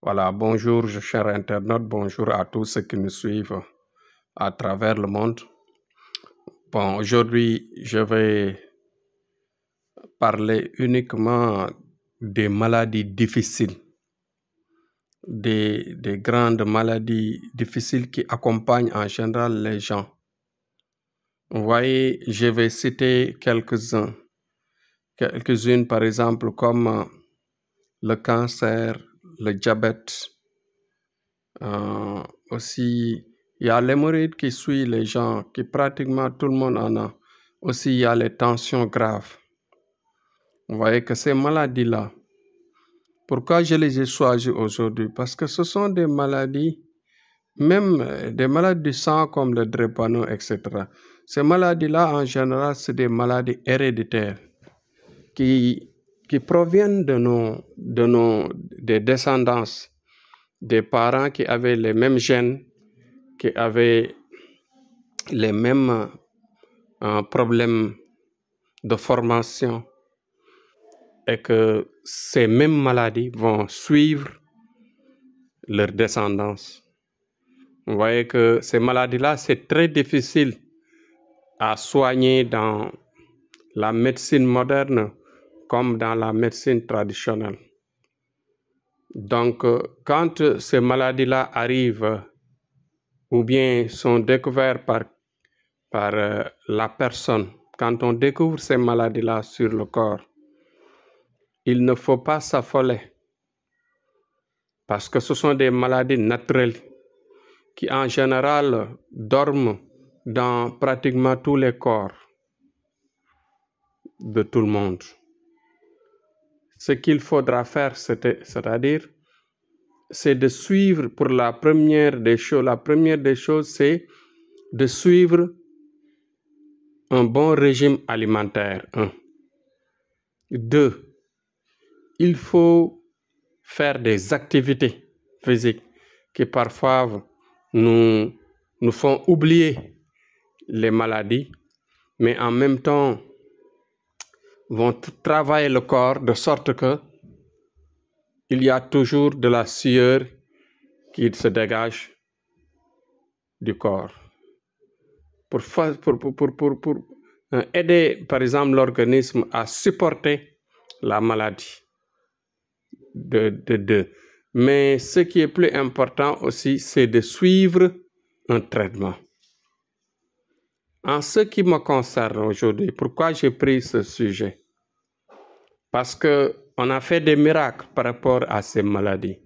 Voilà, bonjour chers internautes, bonjour à tous ceux qui nous suivent à travers le monde. Bon, aujourd'hui, je vais parler uniquement des maladies difficiles, des grandes maladies difficiles qui accompagnent en général les gens. Vous voyez, je vais citer quelques-unes, par exemple, comme le cancer, le diabète. Aussi, il y a l'hémorroïde qui suit les gens, qui pratiquement tout le monde en a. Aussi, il y a les tensions graves. Vous voyez que ces maladies-là, pourquoi je les ai choisies aujourd'hui? Parce que ce sont des maladies, même des maladies du sang comme le drépano, etc. Ces maladies-là, en général, c'est des maladies héréditaires qui proviennent des descendances, des parents qui avaient les mêmes gènes, qui avaient les mêmes problèmes de formation, et que ces mêmes maladies vont suivre leur descendance. Vous voyez que ces maladies-là, c'est très difficile à soigner dans la médecine moderne comme dans la médecine traditionnelle. Donc, quand ces maladies-là arrivent ou bien sont découvertes par la personne, quand on découvre ces maladies-là sur le corps, il ne faut pas s'affoler parce que ce sont des maladies naturelles qui en général dorment dans pratiquement tous les corps de tout le monde. Ce qu'il faudra faire, c'est-à-dire, c'est de suivre pour la première des choses, c'est de suivre un bon régime alimentaire. 1. 2. Il faut faire des activités physiques qui parfois nous font oublier les maladies, mais en même temps vont travailler le corps de sorte que il y a toujours de la sueur qui se dégage du corps. Pour aider, par exemple, l'organisme à supporter la maladie. Mais ce qui est plus important aussi, c'est de suivre un traitement. En ce qui me concerne aujourd'hui, pourquoi j'ai pris ce sujet? Parce qu'on a fait des miracles par rapport à ces maladies.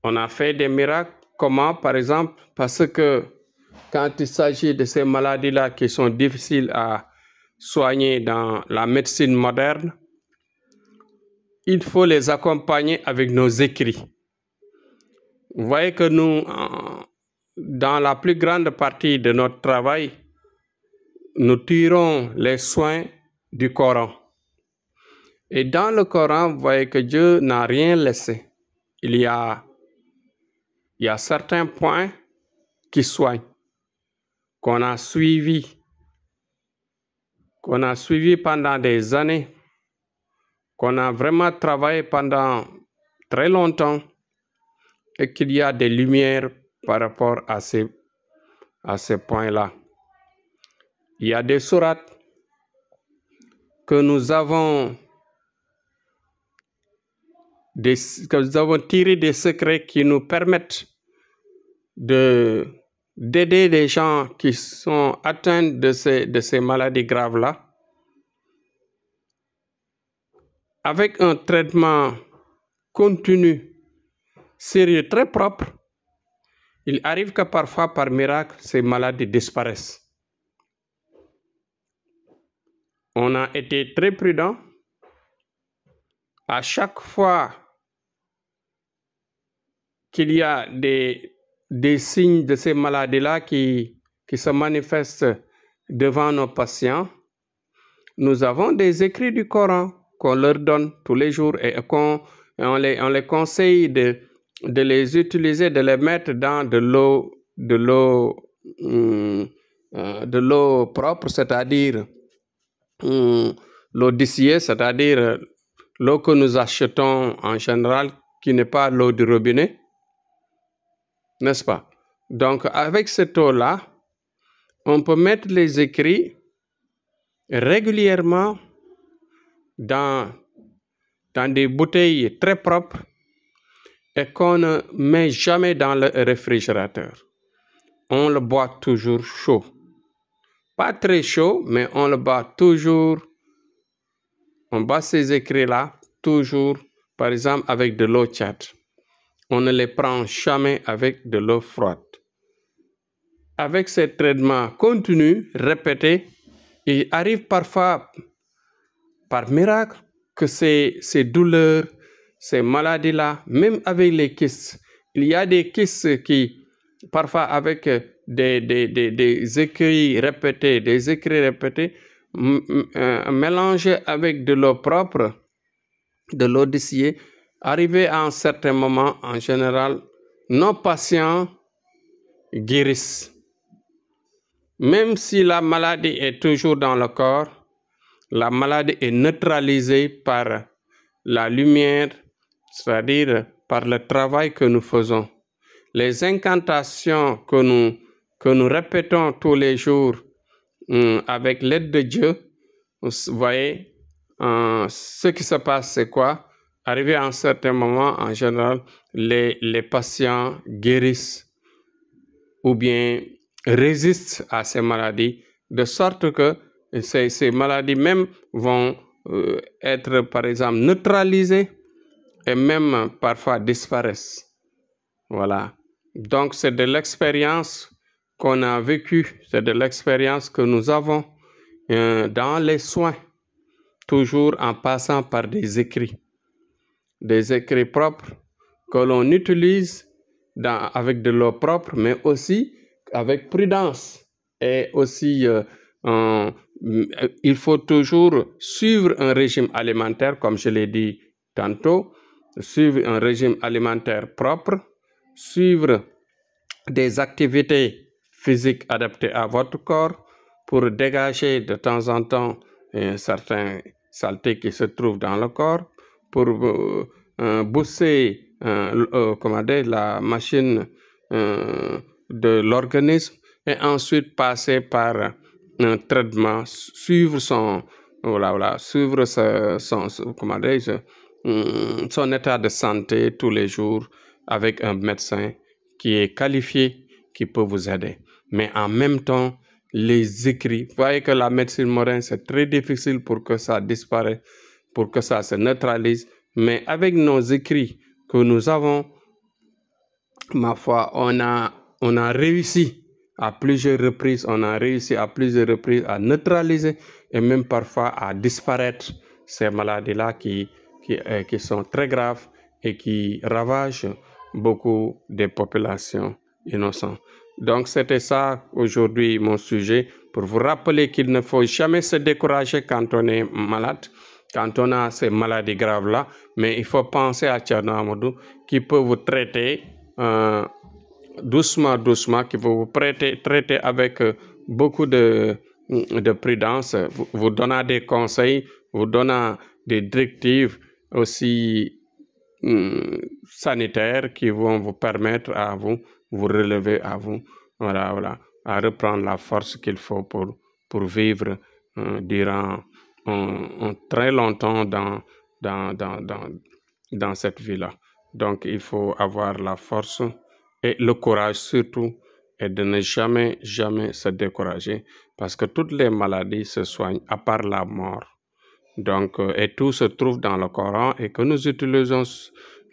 On a fait des miracles, comment? Par exemple, parce que quand il s'agit de ces maladies-là qui sont difficiles à soigner dans la médecine moderne, il faut les accompagner avec nos écrits. Vous voyez que nous, dans la plus grande partie de notre travail, nous tirons les soins du Coran. Et dans le Coran, vous voyez que Dieu n'a rien laissé. Il y a certains points qui soignent, qu'on a suivis pendant des années, qu'on a vraiment travaillé pendant très longtemps, et qu'il y a des lumières par rapport à ces points-là. Il y a des sourates que nous avons tiré des secrets qui nous permettent d'aider les gens qui sont atteints de ces maladies graves-là avec un traitement continu, sérieux, très propre. Il arrive que parfois, par miracle, ces maladies disparaissent. On a été très prudents. À chaque fois qu'il y a des signes de ces maladies-là qui se manifestent devant nos patients, nous avons des écrits du Coran qu'on leur donne tous les jours et on les conseille de les utiliser, de les mettre dans de l'eau propre, c'est-à-dire l'eau distillée, c'est-à-dire l'eau que nous achetons en général, qui n'est pas l'eau du robinet, n'est-ce pas? Donc, avec cette eau-là, on peut mettre les écrits régulièrement dans des bouteilles très propres et qu'on ne met jamais dans le réfrigérateur. On le boit toujours chaud. Pas très chaud, mais on le boit toujours. On boit ces écrits-là toujours, par exemple, avec de l'eau tiède. On ne les prend jamais avec de l'eau froide. Avec ces traitements continus, répétés, il arrive parfois, par miracle, que ces douleurs, ces maladies-là, même avec les kystes, il y a des kystes qui, parfois avec des écrits répétés, mélangés avec de l'eau propre, de l'eau distillée, arrivé à un certain moment, en général, nos patients guérissent. Même si la maladie est toujours dans le corps, la maladie est neutralisée par la lumière, c'est-à-dire par le travail que nous faisons. Les incantations que nous répétons tous les jours avec l'aide de Dieu, vous voyez, ce qui se passe, c'est quoi? Arrivé à un certain moment, en général, les patients guérissent ou bien résistent à ces maladies, de sorte que ces maladies même vont être, par exemple, neutralisées et même parfois disparaissent. Voilà. Donc, c'est de l'expérience qu'on a vécue, c'est de l'expérience que nous avons dans les soins, toujours en passant par des écrits propres que l'on utilise avec de l'eau propre, mais aussi avec prudence. Et aussi, il faut toujours suivre un régime alimentaire, comme je l'ai dit tantôt, suivre un régime alimentaire propre, suivre des activités physiques adaptées à votre corps pour dégager de temps en temps certains saletés qui se trouvent dans le corps, pour booster la machine de l'organisme et ensuite passer par un traitement, suivre son état de santé tous les jours avec un médecin qui est qualifié, qui peut vous aider. Mais en même temps, les écrits, vous voyez que la médecine moderne, c'est très difficile pour que ça disparaisse, pour que ça se neutralise. Mais avec nos écrits que nous avons, ma foi, on a réussi à plusieurs reprises, à neutraliser et même parfois à disparaître ces maladies-là qui sont très graves et qui ravagent beaucoup de populations innocentes. Donc, c'était ça aujourd'hui mon sujet, pour vous rappeler qu'il ne faut jamais se décourager quand on est malade, quand on a ces maladies graves-là, mais il faut penser à Thierno Amadou qui peut vous traiter doucement, qui peut vous traiter avec beaucoup de prudence, vous donnant des conseils, vous donnant des directives aussi sanitaires qui vont vous permettre à vous relever, à reprendre la force qu'il faut pour vivre durant très longtemps dans cette vie-là. Donc, il faut avoir la force et le courage surtout, et de ne jamais se décourager, parce que toutes les maladies se soignent à part la mort. Donc, et tout se trouve dans le Coran, et que nous utilisons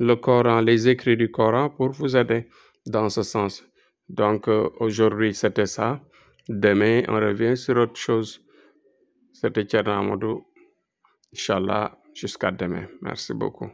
le Coran, les écrits du Coran pour vous aider dans ce sens. Donc, aujourd'hui, c'était ça. Demain, on revient sur autre chose. C'était Thierno Amadou. Inch'Allah, jusqu'à demain. Merci beaucoup.